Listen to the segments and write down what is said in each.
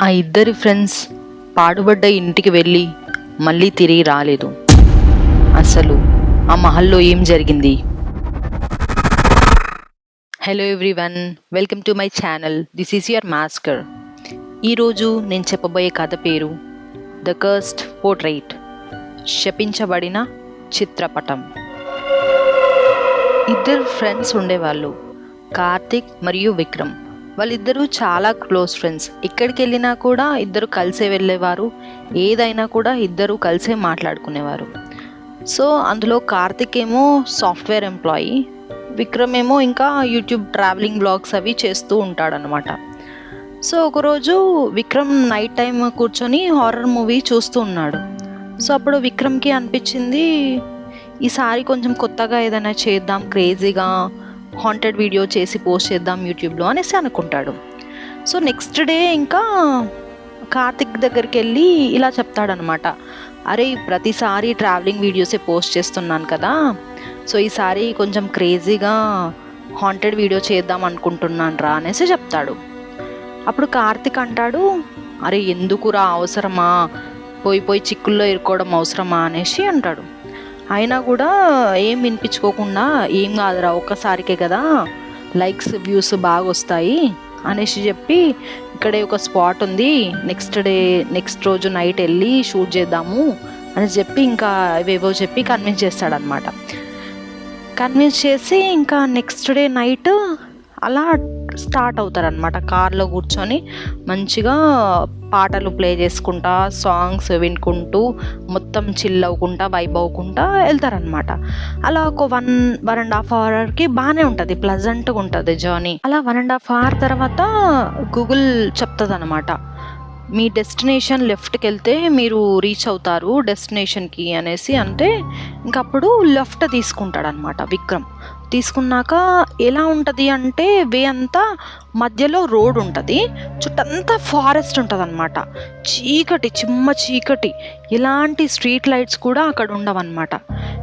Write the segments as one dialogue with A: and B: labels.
A: ఆ ఇద్దరి ఫ్రెండ్స్ పాడుబడ్డ ఇంటికి వెళ్ళి మళ్ళీ తిరిగి రాలేదు. అసలు ఆ మహల్లో ఏం జరిగింది? Hello everyone, welcome to my channel. This is your మాస్కర్. ఈరోజు నేను చెప్పబోయే కథ పేరు ద కర్స్డ్ పోర్ట్రైట్, శపించబడిన చిత్రపటం. ఇద్దరు ఫ్రెండ్స్ ఉండేవాళ్ళు, కార్తిక్ మరియు విక్రమ్. వాళ్ళిద్దరూ చాలా క్లోజ్ ఫ్రెండ్స్. ఎక్కడికి వెళ్ళినా కూడా ఇద్దరు కలిసే వెళ్ళేవారు, ఏదైనా కూడా ఇద్దరు కలిసే మాట్లాడుకునేవారు. సో అందులో కార్తిక్ ఏమో సాఫ్ట్వేర్ ఎంప్లాయీ, విక్రమ్ ఏమో ఇంకా యూట్యూబ్ ట్రావెలింగ్ బ్లాగ్స్ అవి చేస్తూ ఉంటాడనమాట. సో ఒకరోజు విక్రమ్ నైట్ టైం కూర్చొని హారర్ మూవీ చూస్తూ ఉన్నాడు. సో అప్పుడు విక్రమ్కి అనిపించింది, ఈసారి కొంచెం కొత్తగా ఏదైనా చేద్దాం, క్రేజీగా హాంటెడ్ వీడియో చేసి పోస్ట్ చేద్దాం యూట్యూబ్లో అనేసి అనుకుంటాడు. సో నెక్స్ట్ డే ఇంకా కార్తిక్ దగ్గరికి వెళ్ళి ఇలా చెప్తాడనమాట, అరే ప్రతిసారి ట్రావెలింగ్ వీడియోసే పోస్ట్ చేస్తున్నాను కదా, సో ఈసారి కొంచెం క్రేజీగా హాంటెడ్ వీడియో చేద్దాం అనుకుంటున్నాను రా అనేసి చెప్తాడు. అప్పుడు కార్తిక్ అంటాడు, అరే ఎందుకురా, అవసరమా, పోయి చిక్కుల్లో ఇరుకోవడం అవసరమా అనేసి అంటాడు. అయినా కూడా ఏం వినిపించుకోకుండా, ఏం కాదురా ఒక్కసారికే కదా, లైక్స్ వ్యూస్ బాగా వస్తాయి అనేసి చెప్పి, ఇక్కడే ఒక స్పాట్ ఉంది, నెక్స్ట్ రోజు నైట్ వెళ్ళి షూట్ చేద్దాము అని చెప్పి ఇంకా ఇవేవో చెప్పి కన్విన్స్ చేస్తాడనమాట. కన్విన్స్ చేసి ఇంకా నెక్స్ట్ డే నైట్ అలా స్టార్ట్ అవుతారనమాట. కార్లో కూర్చొని మంచిగా పాటలు ప్లే చేసుకుంటా, సాంగ్స్ వినుకుంటూ, మొత్తం చిల్ అవ్వకుండా, వైబ్ అవ్వకుండా వెళ్తారనమాట. అలా ఒక 1.5 అవర్కి బాగానే ఉంటుంది, ప్లజెంట్గా ఉంటుంది జర్నీ. అలా 1.5 అవర్ తర్వాత గూగుల్ చెప్తుంది అనమాట, మీ డెస్టినేషన్ లెఫ్ట్కి వెళ్తే మీరు రీచ్ అవుతారు డెస్టినేషన్కి అనేసి. అంటే ఇంకప్పుడు లెఫ్ట్ తీసుకుంటాడనమాట విక్రమ్. తీసుకున్నాక ఎలా ఉంటుంది అంటే, వే అంతా మధ్యలో రోడ్ ఉంటుంది, చుట్టంతా ఫారెస్ట్ ఉంటుంది అనమాట. చీకటి, చిమ్మ చీకటి, ఎలాంటి స్ట్రీట్ లైట్స్ కూడా అక్కడ ఉండవన్నమాట.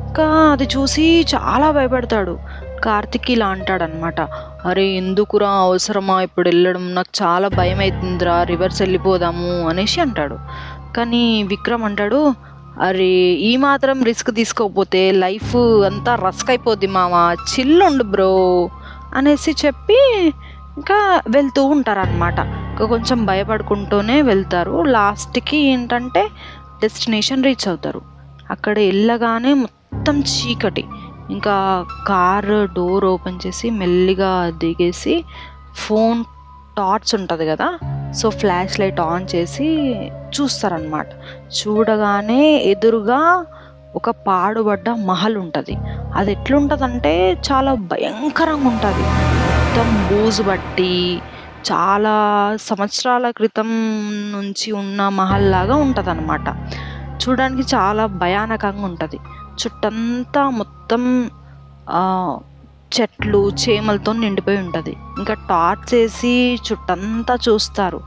A: ఇంకా అది చూసి చాలా భయపడతాడు. కార్తిక్ ఇలా అంటాడనమాట, అరే ఎందుకురా, అవసరమా ఇప్పుడు వెళ్ళడం, నాకు చాలా భయం అవుతుందిరా, రివర్స్ వెళ్ళిపోదాము అనేసి అంటాడు. కానీ విక్రమ్ అంటాడు, అరే ఈ మాత్రం రిస్క్ తీసుకోకపోతే లైఫ్ అంతా రస్క్ అయిపోద్ది మామ, చిల్లుండు బ్రో అనేసి చెప్పి ఇంకా వెళ్తూ ఉంటారనమాట. ఇంకా కొంచెం భయపడుకుంటూనే వెళ్తారు. లాస్ట్కి ఏంటంటే డెస్టినేషన్ రీచ్ అవుతారు. అక్కడ వెళ్ళగానే మొత్తం చీకటి. ఇంకా కారు డోర్ ఓపెన్ చేసి మెల్లిగా దిగేసి, ఫోన్ టార్చ్ ఉంటుంది కదా, సో ఫ్లాష్ లైట్ ఆన్ చేసి చూస్తారనమాట. చూడగానే ఎదురుగా ఒక పాడుబడ్డ మహల్ ఉంటుంది. అది ఎట్లుంటుందంటే చాలా భయంకరంగా ఉంటుంది. మొత్తం బూజు బట్టి చాలా సంవత్సరాల క్రితం నుంచి ఉన్న మహల్ లాగా ఉంటుంది అనమాట. చూడడానికి చాలా భయానకంగా ఉంటుంది. చుట్టంతా మొత్తం చెట్లు చేమలతో నిండిపోయి ఉంటుంది. ఇంకా టార్చ్ వేసి చుట్టంతా చూస్తారు.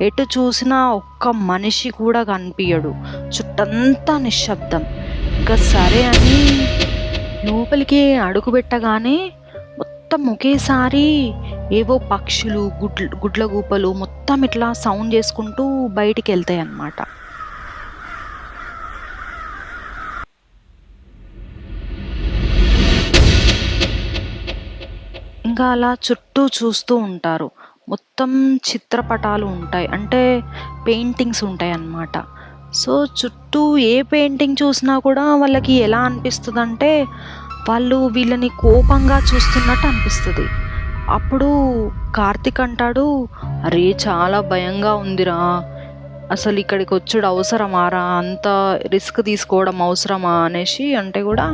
A: ఎటు చూసినా ఒక్క మనిషి కూడా కనిపించడు, చుట్టంతా నిశ్శబ్దం. ఇంకా సరే అని లోపలికి అడుగు పెట్టగానే మొత్తం ఒకేసారి ఏవో పక్షులు, గుడ్ల గూపలు మొత్తం ఇట్లా సౌండ్ చేసుకుంటూ బయటికి వెళ్తాయి అన్నమాట. ఇంకా అలా చుట్టూ చూస్తూ ఉంటారు. మొత్తం చిత్రపటాలు ఉంటాయి, అంటే పెయింటింగ్స్ ఉంటాయి అన్నమాట. సో చుట్టూ ఏ పెయింటింగ్ చూసినా కూడా వాళ్ళకి ఎలా అనిపిస్తుంది అంటే, వాళ్ళు వీళ్ళని కోపంగా చూస్తున్నట్టు అనిపిస్తుంది. అప్పుడు కార్తిక్ అంటాడు, అరే చాలా భయంగా ఉందిరా, అసలు ఇక్కడికి వచ్చుడు అవసరమారా, అంత రిస్క్ తీసుకోవడం అవసరమా అనేసి అంటే కూడా,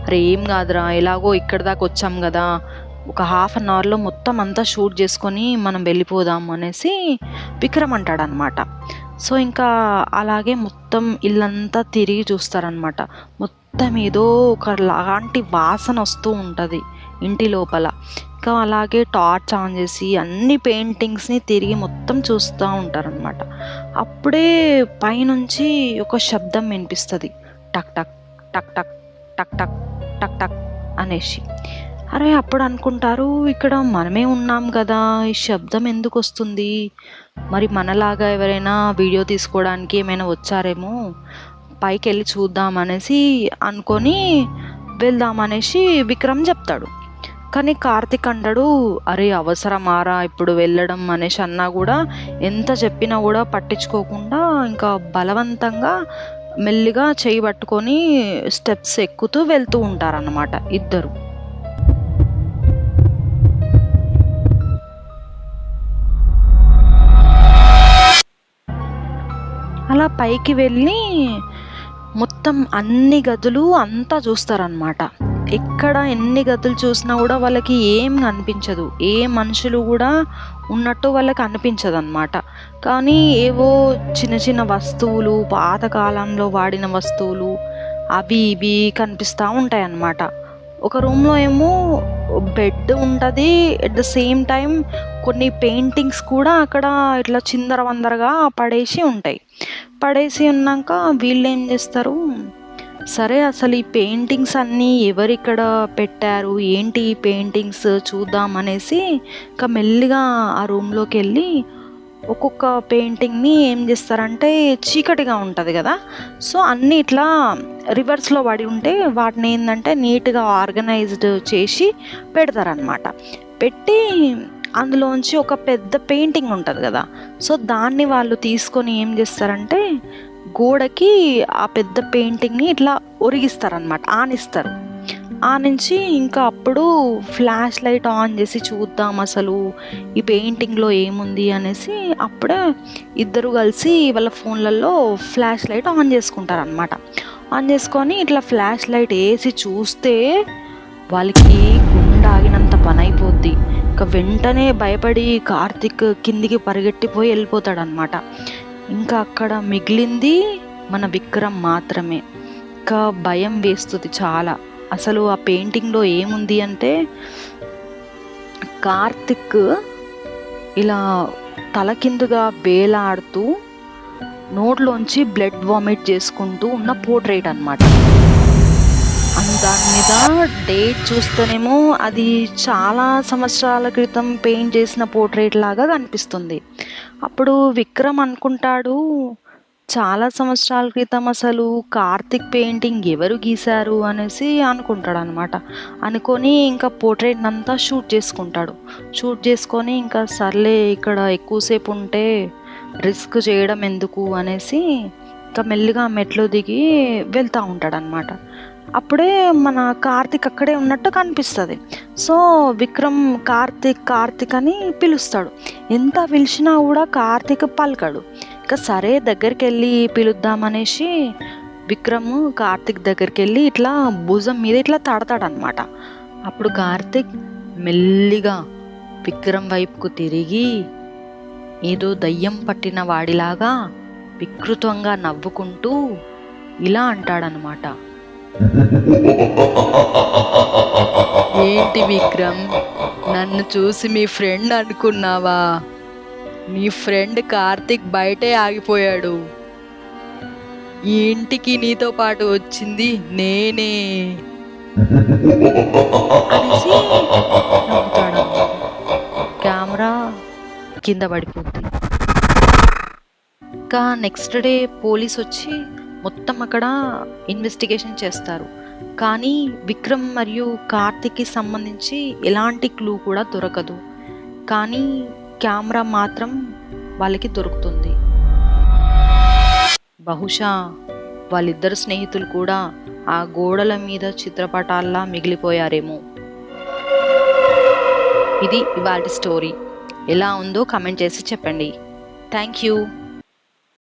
A: అరే ఏం కాదురా, ఎలాగో ఇక్కడి దాకా వచ్చాం కదా, ఒక 1/2 అవర్లో మొత్తం అంతా షూట్ చేసుకొని మనం వెళ్ళిపోదాం అనేసి విక్రమ్ అంటాడనమాట. సో ఇంకా అలాగే మొత్తం ఇల్లంతా తిరిగి చూస్తారనమాట. మొత్తం ఏదో ఒక లాంటి వాసన వస్తూ ఉంటుంది ఇంటి లోపల. ఇంకా అలాగే టార్చ్ ఆన్ చేసి అన్ని పెయింటింగ్స్ని తిరిగి మొత్తం చూస్తూ ఉంటారనమాట. అప్పుడే పైనుంచి ఒక శబ్దం వినిపిస్తుంది, టక్ టక్ టక్ టక్ టక్ టక్ టక్ టక్ అనేసి. అరే అప్పుడు అనుకుంటారు ఇక్కడ మనమే ఉన్నాం కదా, ఈ శబ్దం ఎందుకు వస్తుంది, మరి మనలాగా ఎవరైనా వీడియో తీసుకోవడానికి ఏమైనా వచ్చారేమో, పైకి వెళ్ళి చూద్దాం అనేసి అనుకొని వెళ్దామనేసి విక్రమ్ చెప్తాడు. కానీ కార్తిక్ అంటాడు, అరే అవసరమారా ఇప్పుడు వెళ్ళడం అనేసి అన్నా కూడా, ఎంత చెప్పినా కూడా పట్టించుకోకుండా ఇంకా బలవంతంగా మెల్లిగా చేయి పట్టుకొని స్టెప్స్ ఎక్కుతూ వెళ్తూ ఉంటారన్నమాట ఇద్దరు. అలా పైకి వెళ్ళి మొత్తం అన్ని గదులు అంతా చూస్తారనమాట. ఎక్కడ ఎన్ని గదులు చూసినా కూడా వాళ్ళకి ఏం అనిపించదు, ఏ మనుషులు కూడా ఉన్నట్టు వాళ్ళకి అనిపించదు అనమాట. కానీ ఏవో చిన్న చిన్న వస్తువులు, పాతకాలంలో వాడిన వస్తువులు అవి ఇవి కనిపిస్తూ ఉంటాయి అన్నమాట. ఒక రూమ్లో ఏమో బెడ్ ఉంటుంది, ఎట్ ద సేమ్ టైం కొన్ని పెయింటింగ్స్ కూడా అక్కడ ఇట్లా చిందరవందరగా పడేసి ఉంటాయి. పడేసి ఉన్నాక వీళ్ళు ఏం చేస్తారు, సరే అసలు ఈ పెయింటింగ్స్ అన్నీ ఎవరిక్కడ పెట్టారు, ఏంటి ఈ పెయింటింగ్స్ చూద్దాం అనేసి ఇంకా మెల్లిగా ఆ రూమ్లోకి వెళ్ళి ఒక్కొక్క పెయింటింగ్ని ఏం చేస్తారంటే, చీకటిగా ఉంటుంది కదా, సో అన్నీ ఇట్లా రివర్స్లో పడి ఉంటే వాటిని ఏంటంటే నీట్గా ఆర్గనైజ్డ్ చేసి పెడతారనమాట. పెట్టి అందులోంచి ఒక పెద్ద పెయింటింగ్ ఉంటుంది కదా, సో దాన్ని వాళ్ళు తీసుకొని ఏం చేస్తారంటే గోడకి ఆ పెద్ద పెయింటింగ్ని ఇట్లా ఒరిగిస్తారనమాట, ఆనిస్తారు. ఆనించి ఇంకా అప్పుడు ఫ్లాష్ లైట్ ఆన్ చేసి చూద్దాం అసలు ఈ పెయింటింగ్లో ఏముంది అనేసి అప్పుడే ఇద్దరు కలిసి వాళ్ళ ఫోన్లలో ఫ్లాష్ లైట్ ఆన్ చేసుకుంటారనమాట. ఆన్ చేసుకొని ఇట్లా ఫ్లాష్ లైట్ వేసి చూస్తే వాళ్ళకి గుండె ఆగినంత పని అయిపోద్ది. ఇంకా వెంటనే భయపడి కార్తిక్ కిందికి పరిగెట్టిపోయి వెళ్ళిపోతాడనమాట. ఇంకా అక్కడ మిగిలింది మన విక్రమ్ మాత్రమే. ఇంకా భయం వేస్తుంది చాలా. అసలు ఆ పెయింటింగ్లో ఏముంది అంటే, కార్తిక్ ఇలా తలకిందుగా వేలాడుతూ నోట్లోంచి బ్లడ్ వామిట్ చేసుకుంటూ ఉన్న పోర్ట్రేట్ అనమాట. దాని మీద డేట్ చూస్తేనేమో అది చాలా సంవత్సరాల క్రితం పెయింట్ చేసిన పోర్ట్రేట్ లాగా కనిపిస్తుంది. అప్పుడు విక్రమ్ అనుకుంటాడు, చాలా సంవత్సరాల క్రితం అసలు కార్తిక్ పెయింటింగ్ ఎవరు గీశారు అనేసి అనుకుంటాడు అనమాట. అనుకొని ఇంకా పోర్ట్రేట్ అంతా షూట్ చేసుకుంటాడు. షూట్ చేసుకొని ఇంకా సర్లే ఇక్కడ ఎక్కువసేపు ఉంటే రిస్క్ చేయడం ఎందుకు అనేసి ఇంకా మెల్లిగా మెట్లు దిగి వెళ్తూ ఉంటాడు అనమాట. అప్పుడే మన కార్తిక్ అక్కడే ఉన్నట్టు కనిపిస్తుంది. సో విక్రమ్ కార్తిక్ కార్తిక్ అని పిలుస్తాడు. ఎంత పిలిచినా కూడా కార్తిక్ పలకడు. ఇంకా సరే దగ్గరికి వెళ్ళి పిలుద్దామనేసి విక్రమ్ కార్తిక్ దగ్గరికి వెళ్ళి ఇట్లా భుజం మీద ఇట్లా తడతాడనమాట. అప్పుడు కార్తిక్ మెల్లిగా విక్రమ్ వైపుకు తిరిగి ఏదో దయ్యం పట్టిన వాడిలాగా వికృతంగా నవ్వుకుంటూ ఇలా అంటాడనమాట, ఏంటి విక్రమ్, నన్ను చూసి మీ ఫ్రెండ్ అనుకున్నావా? నీ ఫ్రెండ్ కార్తిక్ బయటే ఆగిపోయాడు. ఈ ఇంటికి నీతో పాటు వచ్చింది నేనే అనేసి నవ్వుతాడు. కెమెరా కింద పడిపోద్ది. ఇంకా నెక్స్ట్ డే పోలీస్ వచ్చి మొత్తం అక్కడ ఇన్వెస్టిగేషన్ చేస్తారు. కానీ విక్రమ్ మరియు కార్తిక్కి సంబంధించి ఎలాంటి క్లూ కూడా దొరకదు. కానీ కెమెరా మాత్రం వాళ్ళకి దొరుకుతుంది. బహుశా వాళ్ళిద్దరు స్నేహితులు కూడా ఆ గోడల మీద చిత్రపటాల్లా మిగిలిపోయారేమో. ఇది ఇవాల్టి స్టోరీ. ఎలా ఉందో కామెంట్ చేసి చెప్పండి. Thank you.